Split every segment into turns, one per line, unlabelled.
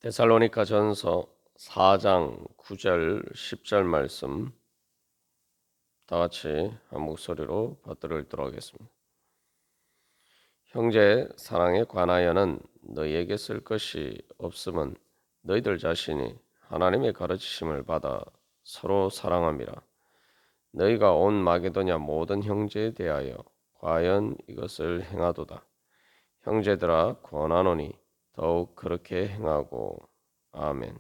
데살로니가 전서 4장 9절 10절 말씀 다 같이 한 목소리로 받들어 읽도록 하겠습니다. 형제 사랑에 관하여는 너희에게 쓸 것이 없음은 너희들 자신이 하나님의 가르치심을 받아 서로 사랑함이라. 너희가 온 마게도냐 모든 형제에 대하여 과연 이것을 행하도다. 형제들아 권하노니 더욱 그렇게 행하고. 아멘.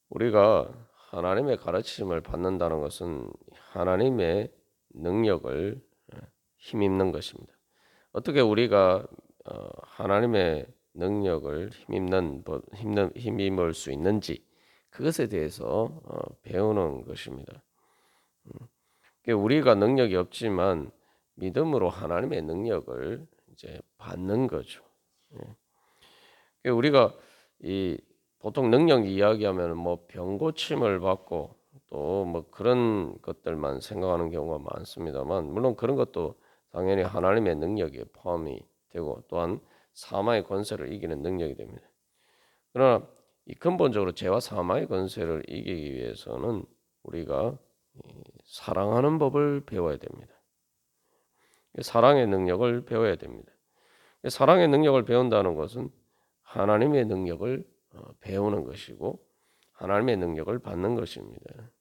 우리가 하나님의 가르침을 받는다는 것은 하나님의 능력을 힘입는 것입니다. 어떻게 우리가 하나님의 능력을 힘입을 수 있는지 그것에 대해서 배우는 것입니다. 우리가 능력이 없지만 믿음으로 하나님의 능력을 이제 받는 거죠. 우리가 이 보통 능력 이야기하면 뭐 병 고침을 받고 또 뭐 그런 것들만 생각하는 경우가 많습니다만, 물론 그런 것도 당연히 하나님의 능력에 포함이 되고 또한 사마의 권세를 이기는 능력이 됩니다. 그러나 이 근본적으로 죄와 사마의 권세를 이기기 위해서는 우리가 사랑하는 법을 배워야 됩니다. 사랑의 능력을 배워야 됩니다. 사랑의 능력을 배운다는 것은 하나님의 능력을 배우는 것이고 하나님의 능력을 받는 것입니다.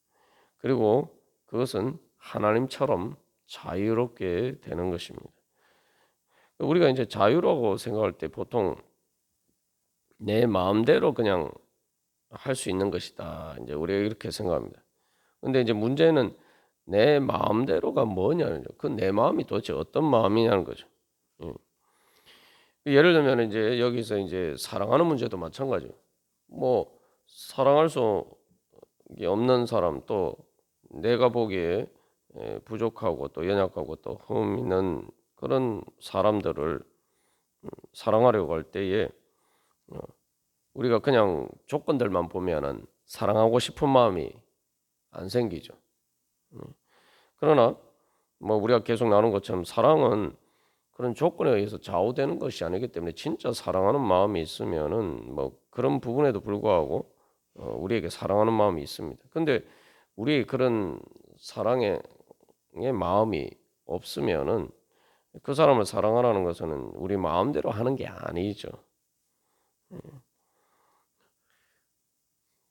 그리고 그것은 하나님처럼 자유롭게 되는 것입니다. 우리가 이제 자유라고 생각할 때 보통 내 마음대로 그냥 할 수 있는 것이다. 이제 우리가 이렇게 생각합니다. 근데 이제 문제는 내 마음대로가 뭐냐는 거죠. 그 내 마음이 도대체 어떤 마음이냐는 거죠. 예를 들면 이제 여기서 이제 사랑하는 문제도 마찬가지예요. 뭐 사랑할 수 없는 사람, 또 내가 보기에 부족하고 또 연약하고 또 흠 있는 그런 사람들을 사랑하려고 할 때에 우리가 그냥 조건들만 보면은 사랑하고 싶은 마음이 안 생기죠. 그러나 뭐 우리가 계속 나눈 것처럼 사랑은 그런 조건에 의해서 좌우되는 것이 아니기 때문에 진짜 사랑하는 마음이 있으면은 뭐 그런 부분에도 불구하고 우리에게 사랑하는 마음이 있습니다. 근데 우리 그런 사랑의 마음이 없으면은 그 사람을 사랑하라는 것은 우리 마음대로 하는 게 아니죠.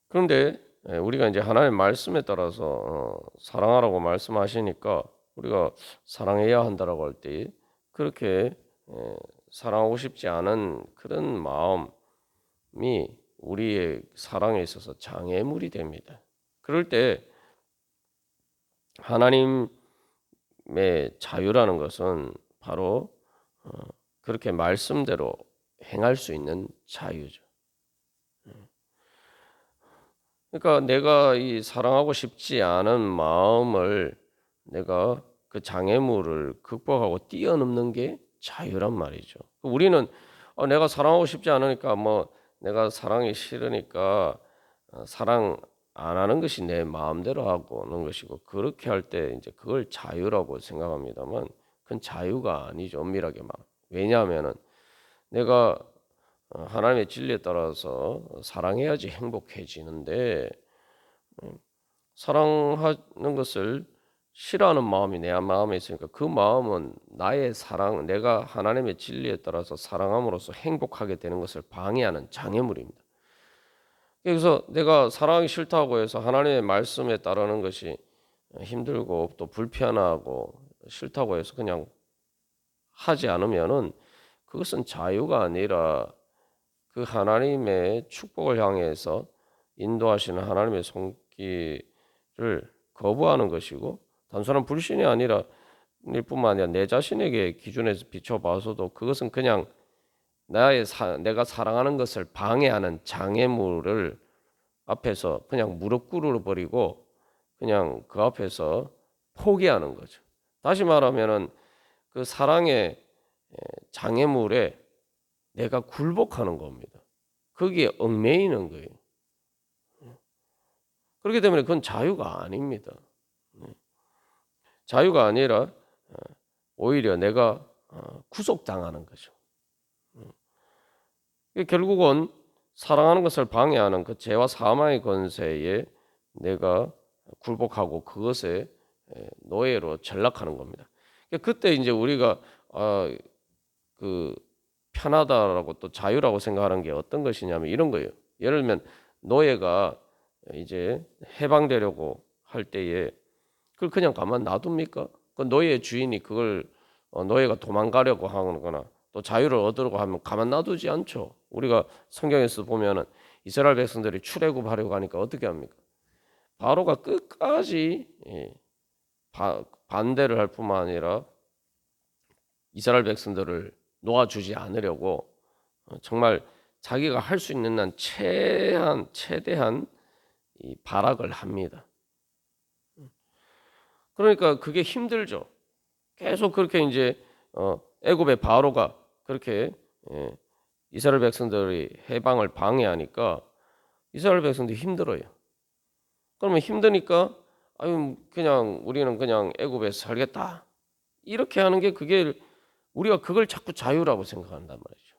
그런데 우리가 이제 하나님의 말씀에 따라서 사랑하라고 말씀하시니까 우리가 사랑해야 한다라고 할 때 그렇게 사랑하고 싶지 않은 그런 마음이 우리의 사랑에 있어서 장애물이 됩니다. 그럴 때 하나님의 자유라는 것은 바로 그렇게 말씀대로 행할 수 있는 자유죠. 그러니까 내가 이 사랑하고 싶지 않은 마음을 내가 그 장애물을 극복하고 뛰어넘는 게 자유란 말이죠. 우리는 내가 사랑하고 싶지 않으니까 뭐 내가 사랑이 싫으니까 사랑 안 하는 것이 내 마음대로 하고는 것이고, 그렇게 할 때 이제 그걸 자유라고 생각합니다만 그건 자유가 아니죠. 엄밀하게 말. 왜냐하면은 내가 하나님의 진리에 따라서 사랑해야지 행복해지는데 사랑하는 것을 싫어하는 마음이 내 마음에 있으니까 그 마음은 나의 사랑, 내가 하나님의 진리에 따라서 사랑함으로써 행복하게 되는 것을 방해하는 장애물입니다. 그래서 내가 사랑하기 싫다고 해서 하나님의 말씀에 따르는 것이 힘들고 또 불편하고 싫다고 해서 그냥 하지 않으면은 그것은 자유가 아니라 그 하나님의 축복을 향해서 인도하시는 하나님의 손길을 거부하는 것이고, 단순한 불신이 아니라 뿐만 아니라 내 자신에게 기준에서 비춰봐서도 그것은 그냥 내가 사랑하는 것을 방해하는 장애물을 앞에서 그냥 무릎 꿇어 버리고 그냥 그 앞에서 포기하는 거죠. 다시 말하면은 그 사랑의 장애물에 내가 굴복하는 겁니다. 거기에 얽매이는 거예요. 그렇기 때문에 그건 자유가 아닙니다. 자유가 아니라 오히려 내가 구속당하는 거죠. 결국은 사랑하는 것을 방해하는 그 죄와 사망의 권세에 내가 굴복하고 그것에 노예로 전락하는 겁니다. 그때 이제 우리가 그 편하다라고 또 자유라고 생각하는 게 어떤 것이냐면 이런 거예요. 예를 들면 노예가 이제 해방되려고 할 때에 그걸 그냥 가만 놔둡니까? 그 노예의 주인이 그걸 노예가 도망가려고 하거나 또 자유를 얻으려고 하면 가만 놔두지 않죠. 우리가 성경에서 보면은 이스라엘 백성들이 출애굽하려고 하니까 어떻게 합니까? 바로가 끝까지 반대를 할 뿐만 아니라 이스라엘 백성들을 놓아주지 않으려고 정말 자기가 할 수 있는 한 최대한 이 발악을 합니다. 그러니까 그게 힘들죠. 계속 그렇게 이제 애굽의 바로가 그렇게 이스라엘 백성들이 해방을 방해하니까 이스라엘 백성들이 힘들어요. 그러면 힘드니까 아유 그냥 우리는 그냥 애굽에서 살겠다. 이렇게 하는 게 그게 우리가 그걸 자꾸 자유라고 생각한단 말이죠.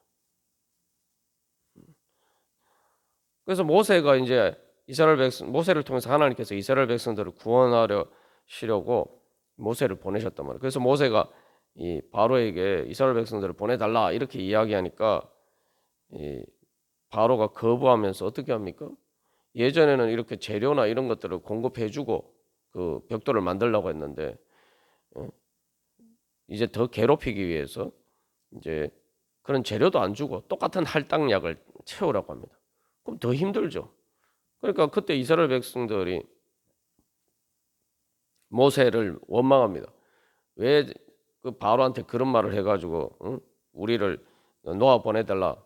그래서 모세가 이제 모세를 통해서 하나님께서 이스라엘 백성들을 구원하려고 모세를 보내셨단 말이에요. 그래서 모세가 이 바로에게 이스라엘 백성들을 보내달라 이렇게 이야기하니까 이 바로가 거부하면서 어떻게 합니까? 예전에는 이렇게 재료나 이런 것들을 공급해주고 그 벽돌을 만들려고 했는데 이제 더 괴롭히기 위해서 이제 그런 재료도 안 주고 똑같은 할당량을 채우라고 합니다. 그럼 더 힘들죠. 그러니까 그때 이스라엘 백성들이 모세를 원망합니다. 왜 그 바로한테 그런 말을 해가지고 우리를 놓아 보내달라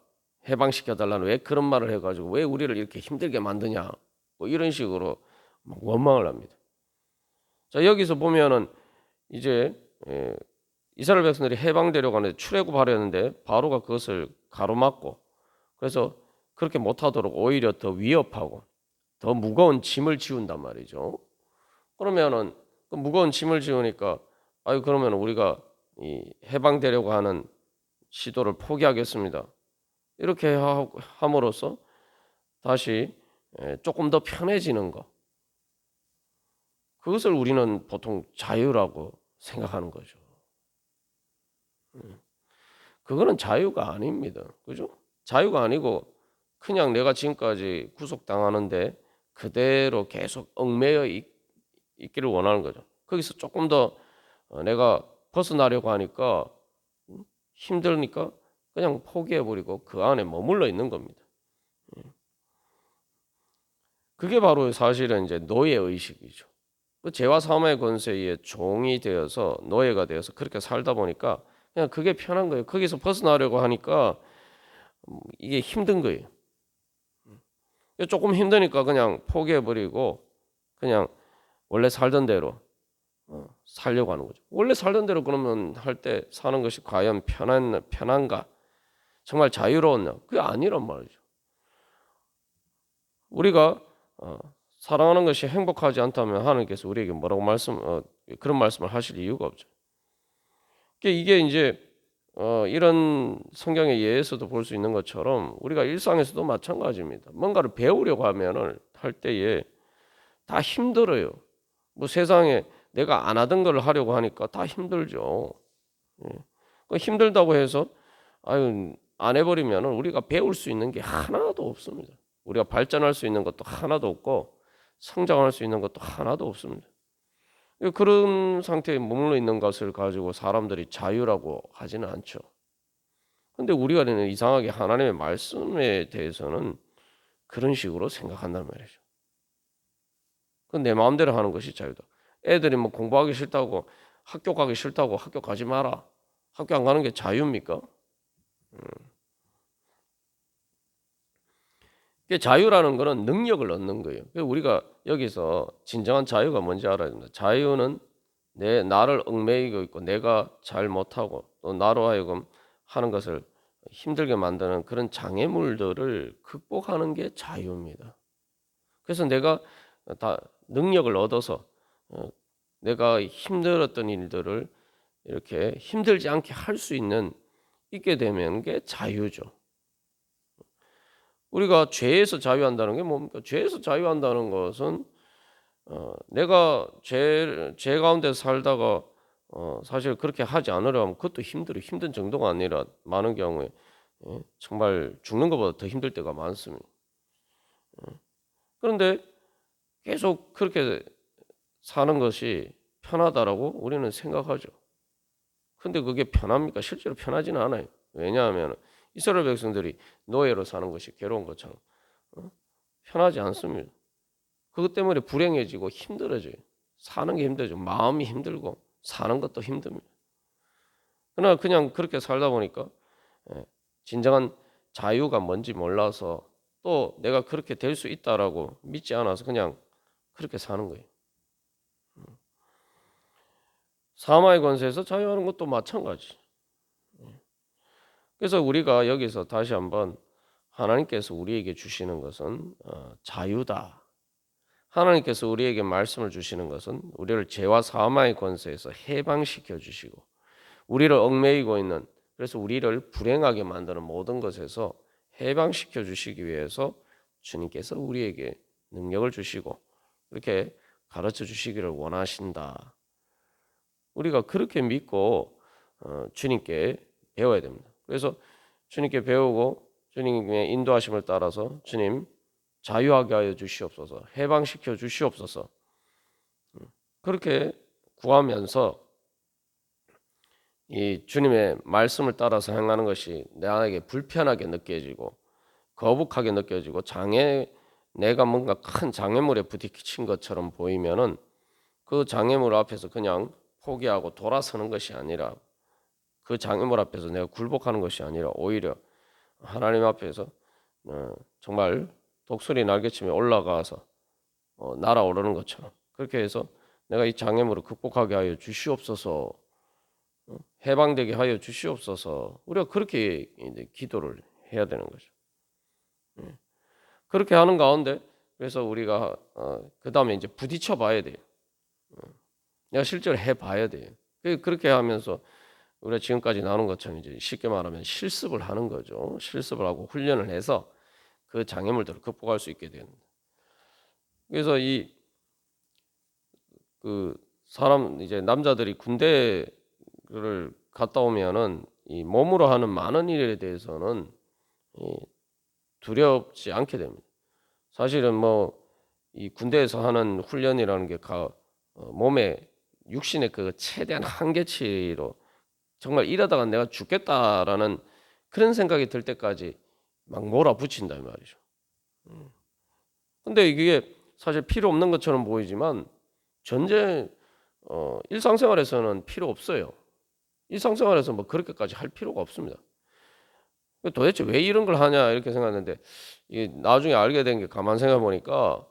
해방시켜달라는 왜 그런 말을 해가지고 왜 우리를 이렇게 힘들게 만드냐 뭐 이런 식으로 막 원망을 합니다. 자 여기서 보면은 이제 이스라엘 백성들이 해방되려고 하는데 출애굽하려는데 바로가 그것을 가로막고 그래서 그렇게 못하도록 오히려 더 위협하고 더 무거운 짐을 지운단 말이죠. 그러면은 그 무거운 짐을 지우니까 아유 그러면 우리가 이 해방되려고 하는 시도를 포기하겠습니다. 이렇게 함으로써 다시 조금 더 편해지는 거. 그것을 우리는 보통 자유라고 생각하는 거죠. 그거는 자유가 아닙니다. 그죠? 자유가 아니고 그냥 내가 지금까지 구속당하는데 그대로 계속 얽매여 있기를 원하는 거죠. 거기서 조금 더 내가 벗어나려고 하니까 힘드니까 그냥 포기해버리고 그 안에 머물러 있는 겁니다. 그게 바로 사실은 이제 노예 의식이죠. 그 죄와 사망의 권세에 종이 되어서 노예가 되어서 그렇게 살다 보니까 그냥 그게 편한 거예요. 거기서 벗어나려고 하니까 이게 힘든 거예요. 조금 힘드니까 그냥 포기해버리고 그냥 원래 살던 대로 살려고 하는 거죠. 원래 살던 대로 그러면 할 때 사는 것이 과연 편한가? 정말 자유로웠냐? 그게 아니란 말이죠. 우리가 사랑하는 것이 행복하지 않다면 하나님께서 우리에게 뭐라고 그런 말씀을 하실 이유가 없죠. 이게 이제 이런 성경의 예에서도 볼 수 있는 것처럼 우리가 일상에서도 마찬가지입니다. 뭔가를 배우려고 하면은 할 때에 다 힘들어요. 뭐 세상에 내가 안 하던 걸 하려고 하니까 다 힘들죠. 그 힘들다고 해서 아유 안 해버리면은 우리가 배울 수 있는 게 하나도 없습니다. 우리가 발전할 수 있는 것도 하나도 없고 성장할 수 있는 것도 하나도 없습니다. 그런 상태에 머물러 있는 것을 가지고 사람들이 자유라고 하지는 않죠. 근데 우리가 이상하게 하나님의 말씀에 대해서는 그런 식으로 생각한단 말이죠. 그건 내 마음대로 하는 것이 자유다. 애들이 뭐 공부하기 싫다고 학교 가기 싫다고 학교 가지 마라. 학교 안 가는 게 자유입니까? 자유라는 거는 능력을 얻는 거예요. 우리가 여기서 진정한 자유가 뭔지 알아야 됩니다. 자유는 나를 얽매이고 있고 내가 잘 못하고 또 나로 하여금 하는 것을 힘들게 만드는 그런 장애물들을 극복하는 게 자유입니다. 그래서 내가 다 능력을 얻어서 내가 힘들었던 일들을 이렇게 힘들지 않게 할 수 있게 되면 게 자유죠. 우리가 죄에서 자유한다는 게 뭡니까? 죄에서 자유한다는 것은 내가 죄 가운데 살다가 사실 그렇게 하지 않으려 하면 그것도 힘든 정도가 아니라 많은 경우에 정말 죽는 것보다 더 힘들 때가 많습니다. 그런데 계속 그렇게 사는 것이 편하다라고 우리는 생각하죠. 근데 그게 편합니까? 실제로 편하지는 않아요. 왜냐하면 이스라엘 백성들이 노예로 사는 것이 괴로운 것처럼 편하지 않습니다. 그것 때문에 불행해지고 힘들어져요. 사는 게 힘들죠. 마음이 힘들고 사는 것도 힘듭니다. 그러나 그냥 그렇게 살다 보니까 진정한 자유가 뭔지 몰라서 또 내가 그렇게 될 수 있다라고 믿지 않아서 그냥 그렇게 사는 거예요. 사마의 권세에서 자유하는 것도 마찬가지. 그래서 우리가 여기서 다시 한번 하나님께서 우리에게 주시는 것은 자유다. 하나님께서 우리에게 말씀을 주시는 것은 우리를 죄와 사마의 권세에서 해방시켜 주시고 우리를 얽매이고 있는 그래서 우리를 불행하게 만드는 모든 것에서 해방시켜 주시기 위해서 주님께서 우리에게 능력을 주시고 이렇게 가르쳐 주시기를 원하신다. 우리가 그렇게 믿고 주님께 배워야 됩니다. 그래서 주님께 배우고 주님의 인도하심을 따라서 주님 자유하게 하여 주시옵소서, 해방시켜 주시옵소서. 그렇게 구하면서 이 주님의 말씀을 따라서 행하는 것이 나에게 불편하게 느껴지고 거북하게 느껴지고 내가 뭔가 큰 장애물에 부딪힌 것처럼 보이면은 그 장애물 앞에서 그냥 포기하고 돌아서는 것이 아니라 그 장애물 앞에서 내가 굴복하는 것이 아니라 오히려 하나님 앞에서 정말 독수리 날개치며 올라가서 날아오르는 것처럼 그렇게 해서 내가 이 장애물을 극복하게 하여 주시옵소서, 해방되게 하여 주시옵소서. 우리가 그렇게 이제 기도를 해야 되는 거죠. 그렇게 하는 가운데 그래서 우리가 그 다음에 이제 부딪혀 봐야 돼요. 내가 실제로 해봐야 돼요. 그렇게 하면서 우리가 지금까지 나눈 것처럼 이제 쉽게 말하면 실습을 하는 거죠. 실습을 하고 훈련을 해서 그 장애물들을 극복할 수 있게 됩니다. 그래서 그 사람 이제 남자들이 군대를 갔다 오면은 이 몸으로 하는 많은 일에 대해서는 두렵지 않게 됩니다. 사실은 뭐 이 군대에서 하는 훈련이라는 게 몸에 육신의 그 최대한 한계치로 정말 이러다가 내가 죽겠다라는 그런 생각이 들 때까지 막 몰아붙인다 이 말이죠. 근데 이게 사실 필요 없는 것처럼 보이지만 전쟁 일상생활에서는 필요 없어요. 일상생활에서 뭐 그렇게까지 할 필요가 없습니다. 도대체 왜 이런 걸 하냐 이렇게 생각했는데 이게 나중에 알게 된 게 가만 생각해 보니까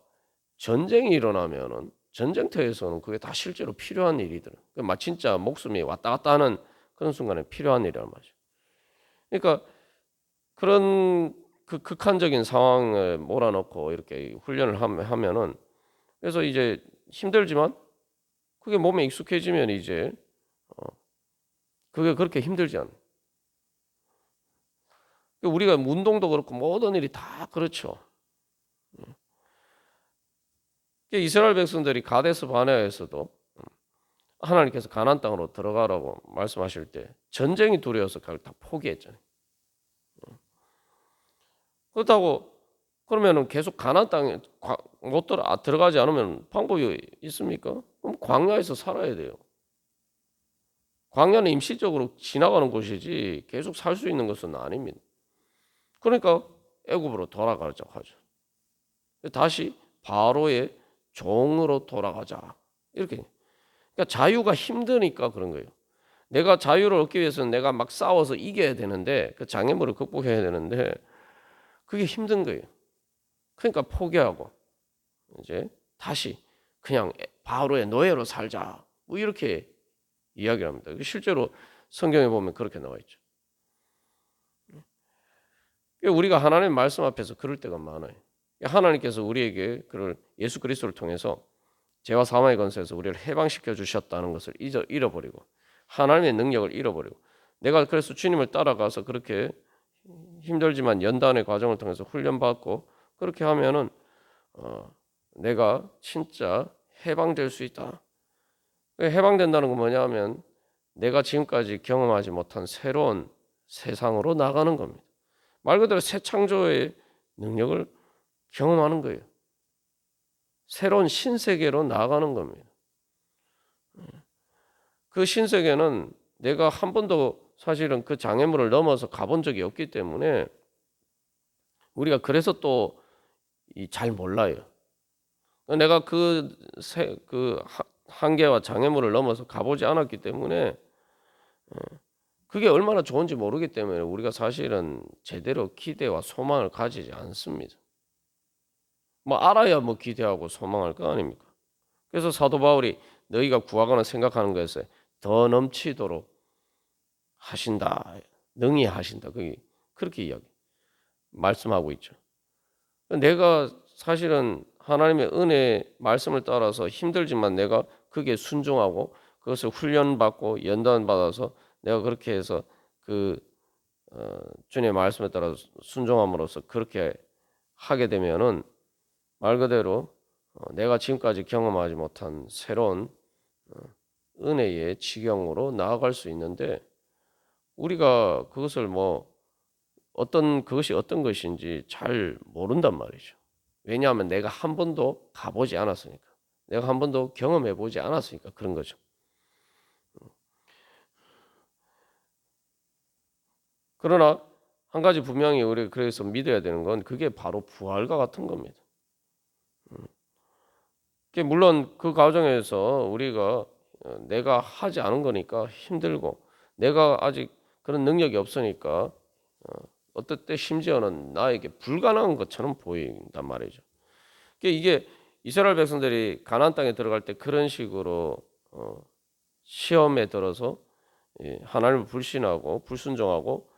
전쟁이 일어나면은 전쟁터에서는 그게 다 실제로 필요한 일이더라. 막 진짜 목숨이 왔다 갔다 하는 그런 순간에 필요한 일이란 말이죠. 그러니까 그런 그 극한적인 상황을 몰아넣고 이렇게 훈련을 하면은 그래서 이제 힘들지만 그게 몸에 익숙해지면 이제 그게 그렇게 힘들지 않아요. 우리가 운동도 그렇고 모든 일이 다 그렇죠. 이스라엘 백성들이 가데스 바네아에서도 하나님께서 가나안 땅으로 들어가라고 말씀하실 때 전쟁이 두려워서 그걸 다 포기했잖아요. 그렇다고 그러면은 계속 가나안 땅에 못 들어가지 않으면 방법이 있습니까? 그럼 광야에서 살아야 돼요. 광야는 임시적으로 지나가는 곳이지 계속 살 수 있는 것은 아닙니다. 그러니까 애굽으로 돌아가자고 하죠. 다시 바로의 종으로 돌아가자. 이렇게. 그러니까 자유가 힘드니까 그런 거예요. 내가 자유를 얻기 위해서는 내가 막 싸워서 이겨야 되는데 그 장애물을 극복해야 되는데 그게 힘든 거예요. 그러니까 포기하고 이제 다시 그냥 바로의 노예로 살자. 뭐 이렇게 이야기를 합니다. 실제로 성경에 보면 그렇게 나와 있죠. 우리가 하나님의 말씀 앞에서 그럴 때가 많아요. 하나님께서 우리에게 그를 예수 그리스도를 통해서 죄와 사망의 권세에서 우리를 해방시켜 주셨다는 것을 잃어버리고 하나님의 능력을 잃어버리고 내가 그래서 주님을 따라가서 그렇게 힘들지만 연단의 과정을 통해서 훈련받고 그렇게 하면은 내가 진짜 해방될 수 있다. 해방된다는 건 뭐냐면 내가 지금까지 경험하지 못한 새로운 세상으로 나가는 겁니다. 말 그대로 새 창조의 능력을 경험하는 거예요. 새로운 신세계로 나가는 겁니다. 그 신세계는 내가 한 번도 사실은 그 장애물을 넘어서 가본 적이 없기 때문에 우리가 그래서 또 잘 몰라요. 내가 그 한계와 장애물을 넘어서 가보지 않았기 때문에 그게 얼마나 좋은지 모르기 때문에 우리가 사실은 제대로 기대와 소망을 가지지 않습니다. 뭐 알아야 뭐 기대하고 소망할 거 아닙니까? 그래서 사도 바울이 너희가 구하거나 생각하는 것에 더 넘치도록 하신다. 능히 하신다. 그렇게 이야기 말씀하고 있죠. 내가 사실은 하나님의 은혜 말씀을 따라서 힘들지만 내가 그게 순종하고 그것을 훈련받고 연단받아서 내가 그렇게 해서 주님의 말씀에 따라 순종함으로써 그렇게 하게 되면은 말 그대로 내가 지금까지 경험하지 못한 새로운 은혜의 지경으로 나아갈 수 있는데 우리가 그것을 그것이 어떤 것인지 잘 모른단 말이죠. 왜냐하면 내가 한 번도 가보지 않았으니까. 내가 한 번도 경험해 보지 않았으니까 그런 거죠. 그러나 한 가지 분명히 우리가 그래서 믿어야 되는 건 그게 바로 부활과 같은 겁니다. 물론 그 과정에서 우리가 내가 하지 않은 거니까 힘들고 내가 아직 그런 능력이 없으니까 어떨 때 심지어는 나에게 불가능한 것처럼 보인단 말이죠. 이게 이스라엘 백성들이 가나안 땅에 들어갈 때 그런 식으로 시험에 들어서 하나님을 불신하고 불순종하고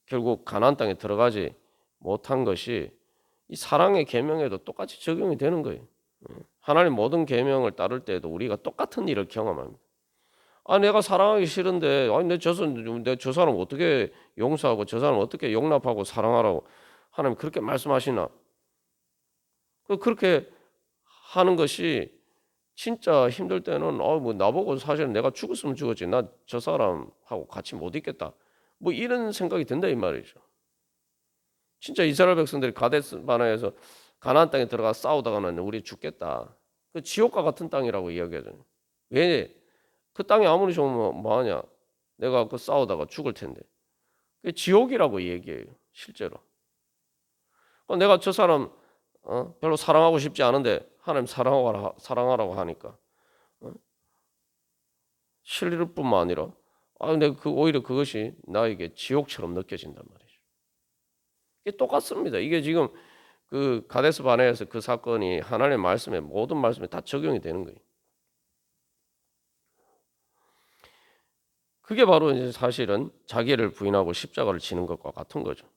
결국 가나안 땅에 들어가지 못한 것이 이 사랑의 계명에도 똑같이 적용이 되는 거예요. 하나님 모든 계명을 따를 때에도 우리가 똑같은 일을 경험합니다. 내가 사랑하기 싫은데 내 저 사람 어떻게 용서하고 저 사람 어떻게 용납하고 사랑하라고 하나님 그렇게 말씀하시나? 그렇게 하는 것이 진짜 힘들 때는 나보고 사실은 내가 죽었으면 죽었지 나 저 사람하고 같이 못 있겠다. 이런 생각이 든다 이 말이죠. 진짜 이스라엘 백성들이 가데스 바네아에서 가나안 땅에 들어가 싸우다가는 우리 죽겠다. 그 지옥과 같은 땅이라고 이야기하잖아요. 왜? 그 땅이 아무리 좋으면 뭐하냐? 내가 그 싸우다가 죽을 텐데. 그 지옥이라고 얘기해요. 실제로. 내가 저 사람 별로 사랑하고 싶지 않은데 하나님 사랑하라고 하니까 실릴 뿐만 아니라 근데 오히려 그것이 나에게 지옥처럼 느껴진단 말이죠. 이게 똑같습니다. 이게 지금 그 가데스 바네아에서 그 사건이 하나님의 말씀에 모든 말씀에 다 적용이 되는 거예요. 그게 바로 이제 사실은 자기를 부인하고 십자가를 지는 것과 같은 거죠.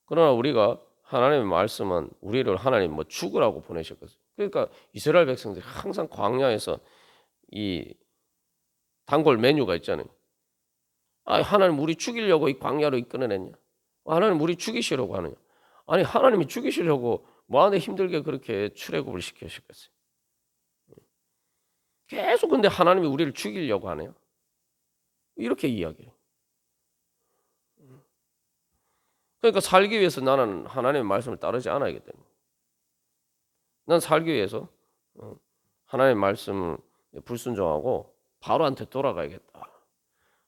그러나 우리가 하나님의 말씀은 우리를 하나님 죽으라고 보내셨거든요. 그러니까 이스라엘 백성들이 항상 광야에서 이 단골 메뉴가 있잖아요. 하나님 우리 죽이려고 이 광야로 이끌어냈냐? 하나님 우리 죽이시려고 하느냐? 아니 하나님이 죽이시려고 뭐하네 힘들게 그렇게 출애굽을 시키셨겠어요. 계속 근데 하나님이 우리를 죽이려고 하네요. 이렇게 이야기해요. 그러니까 살기 위해서 나는 하나님의 말씀을 따르지 않아야겠다. 난 살기 위해서 하나님의 말씀을 불순종하고 바로한테 돌아가야겠다.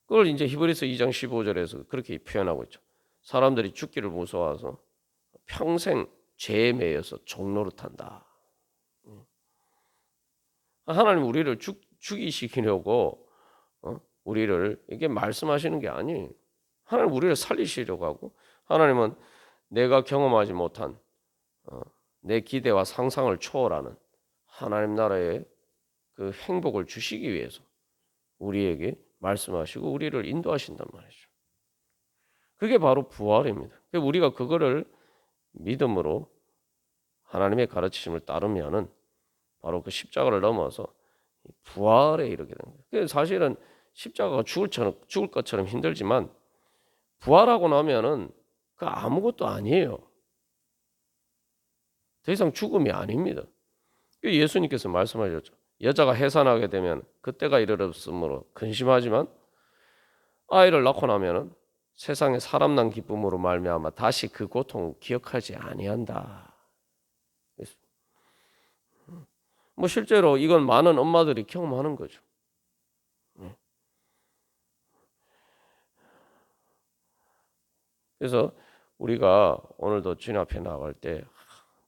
그걸 이제 히브리서 2장 15절에서 그렇게 표현하고 있죠. 사람들이 죽기를 무서워해서 평생 죄에 매여서 종노릇한다. 하나님 우리를 죽이시키려고 우리를 이게 말씀하시는 게 아니에요. 하나님 우리를 살리시려고 하고 하나님은 내가 경험하지 못한 내 기대와 상상을 초월하는 하나님 나라의 그 행복을 주시기 위해서 우리에게 말씀하시고 우리를 인도하신단 말이죠. 그게 바로 부활입니다. 우리가 그거를 믿음으로 하나님의 가르치심을 따르면은 바로 그 십자가를 넘어서 부활에 이르게 됩니다. 사실은 십자가가 죽을 것처럼 힘들지만 부활하고 나면은 그 아무것도 아니에요. 더 이상 죽음이 아닙니다. 예수님께서 말씀하셨죠. 여자가 해산하게 되면 그때가 이르렀으므로 근심하지만 아이를 낳고 나면은 세상에 사람 난 기쁨으로 말미암아 다시 그 고통을 기억하지 아니한다. 뭐 실제로 이건 많은 엄마들이 경험하는 거죠. 그래서 우리가 오늘도 주님 앞에 나갈 때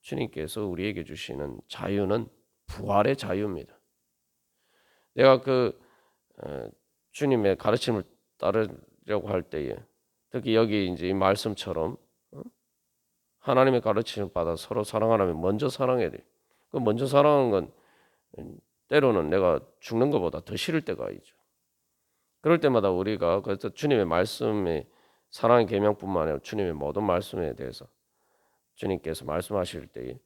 주님께서 우리에게 주시는 자유는 부활의 자유입니다. 내가 주님의 가르침을 따르려고 할 때에 특히 여기 이제 이 말씀처럼 하나님의 가르침을 받아 서로 사랑하라면 먼저 사랑해야 돼. 그 먼저 사랑하는 건 때로는 내가 죽는 것보다 더 싫을 때가 있죠. 그럴 때마다 우리가 그래서 주님의 말씀에 사랑의 계명뿐만 아니라 주님의 모든 말씀에 대해서 주님께서 말씀하실 때에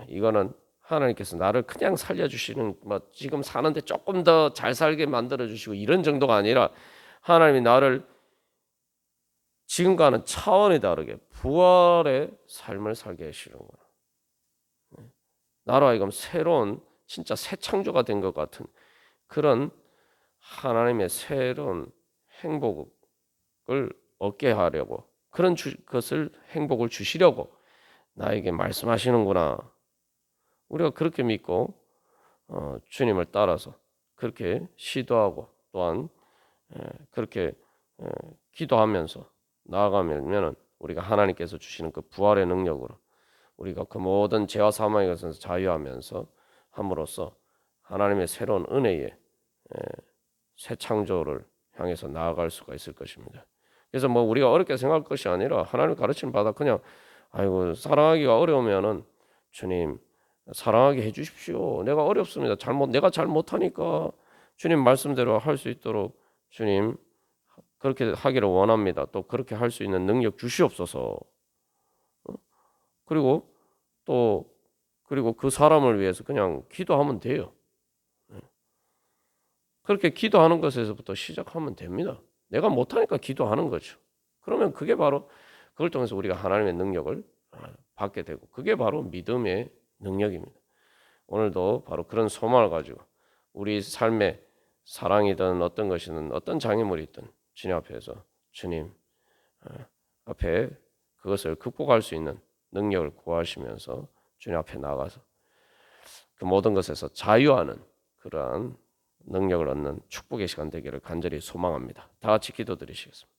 이거는 하나님께서 나를 그냥 살려주시는 뭐 지금 사는데 조금 더 잘 살게 만들어 주시고 이런 정도가 아니라 하나님이 나를 지금과는 차원이 다르게 부활의 삶을 살게 하시는구나. 나로 하여금 새로운 진짜 새 창조가 된 것 같은 그런 하나님의 새로운 행복을 얻게 하려고 그런 것을 행복을 주시려고 나에게 말씀하시는구나. 우리가 그렇게 믿고 주님을 따라서 그렇게 시도하고 또한 그렇게 기도하면서 나아가면 우리가 하나님께서 주시는 그 부활의 능력으로 우리가 그 모든 죄와 사망의 것에서 자유하면서 함으로써 하나님의 새로운 은혜의 새 창조를 향해서 나아갈 수가 있을 것입니다. 그래서 뭐 우리가 어렵게 생각할 것이 아니라 하나님의 가르침을 받아 그냥 아이고 사랑하기가 어려우면은 주님 사랑하게 해주십시오. 내가 어렵습니다. 내가 잘 못하니까 주님 말씀대로 할 수 있도록 주님 그렇게 하기를 원합니다. 또 그렇게 할 수 있는 능력 주시옵소서. 그리고 그리고 그 사람을 위해서 그냥 기도하면 돼요. 그렇게 기도하는 것에서부터 시작하면 됩니다. 내가 못하니까 기도하는 거죠. 그러면 그게 바로 그걸 통해서 우리가 하나님의 능력을 받게 되고 그게 바로 믿음의 능력입니다. 오늘도 바로 그런 소망을 가지고 우리 삶의 사랑이든 어떤 것이든 어떤 장애물이 있든 주님 앞에서 주님 앞에 그것을 극복할 수 있는 능력을 구하시면서 주님 앞에 나가서 그 모든 것에서 자유하는 그러한 능력을 얻는 축복의 시간 되기를 간절히 소망합니다. 다 같이 기도드리시겠습니다.